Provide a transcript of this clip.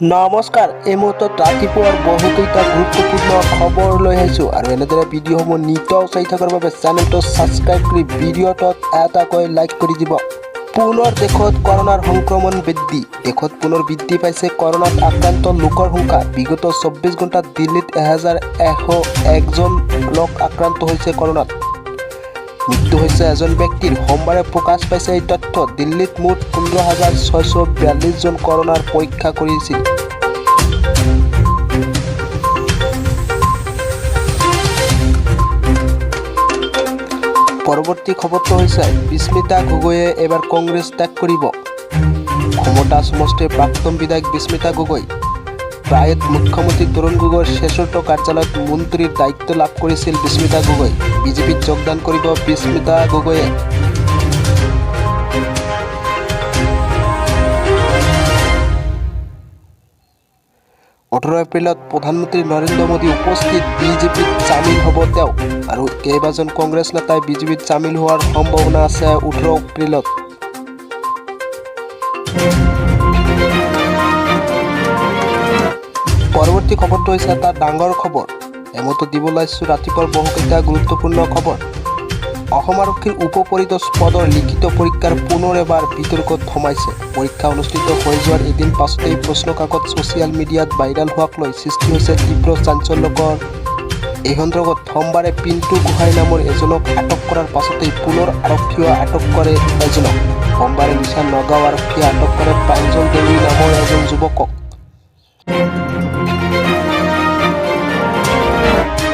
নমস্কাৰ, এই মুহূৰ্তত ৰাতিপুৱাৰ বহুকেইটা গুৰুত্বপূৰ্ণ খবৰ লৈ আহিছোঁ আৰু এনেদৰে ভিডিঅ'সমূহ নিতৌ চাই থকাৰ বাবে চেনেলটো ছাবস্ক্ৰাইব কৰি ভিডিঅ'টোত এটাকৈ লাইক কৰি দিব। পুনৰ দেশত কৰোনাৰ সংক্ৰমণ বৃদ্ধি। দেশত পুনৰ বৃদ্ধি পাইছে কৰোনাত আক্ৰান্ত লোকৰ সংখ্যা। বিগত 24 ঘণ্টাত দিল্লীত 1101জন লোক আক্ৰান্ত হৈছে কৰোনাত। মৃত্যু হৈছে এজন ব্যক্তিৰ। সোমবাৰে প্ৰকাশ পাইছে এই তথ্য। দিল্লীত মুঠ 15,642 জন কৰোনাৰ পৰীক্ষা কৰিছিল। পৰৱৰ্তী খবৰটো হৈছে বিস্মিতা গগৈয়ে এবাৰ কংগ্ৰেছ ত্যাগ কৰিব। ক্ষমতা সমষ্টিৰ প্ৰাক্তন বিধায়ক বিস্মিতা গগৈ প্ৰায়ত মুখ্যমন্ত্ৰী তৰুণ গগৈৰ শেষৰটো কাৰ্যালয়ত মন্ত্ৰীৰ দায়িত্ব লাভ কৰিছিল বিস্মিতা গগৈ। বিজেপিত যোগদান কৰিব বিস্মিতা গগৈয়ে। এপ্ৰিলত প্ৰধানমন্ত্ৰী নৰেন্দ্ৰ মোদী উপস্থিত বিজেপিত চামিল হ'ব তেওঁ আৰু কেইবাজন কংগ্ৰেছ নেতাই বিজেপিত চামিল হোৱাৰ সম্ভাৱনা আছে 18 এপ্ৰিলত। পৰৱৰ্তী খবৰটো হৈছে এটা ডাঙৰ খবৰ। এমতো দিব ওলাইছোঁ ৰাতিপুৱাৰ বহুকেইটা গুৰুত্বপূৰ্ণ খবৰ। অসম আৰক্ষীৰ উপ পৰিদৰ্শক পদৰ লিখিত পৰীক্ষাৰ পুনৰ এবাৰ বিতৰ্কত সোমাইছে। পৰীক্ষা অনুষ্ঠিত হৈ যোৱাৰ এদিন পাছতেই প্ৰশ্ন কাকত ছ'চিয়েল মিডিয়াত ভাইৰেল হোৱাক লৈ সৃষ্টি হৈছে তীব্ৰ চাঞ্চল্যকৰ। এই সন্দৰ্ভত সোমবাৰে পিণ্টু গোহাঁই নামৰ এজনক আটক কৰাৰ পাছতেই পুনৰ আৰক্ষীয়ে আটক কৰে এজনক। সোমবাৰে নিশা নগাঁও আৰক্ষীয়ে আটক কৰে প্ৰাঞ্জল দেৱী নামৰ এজন যুৱকক।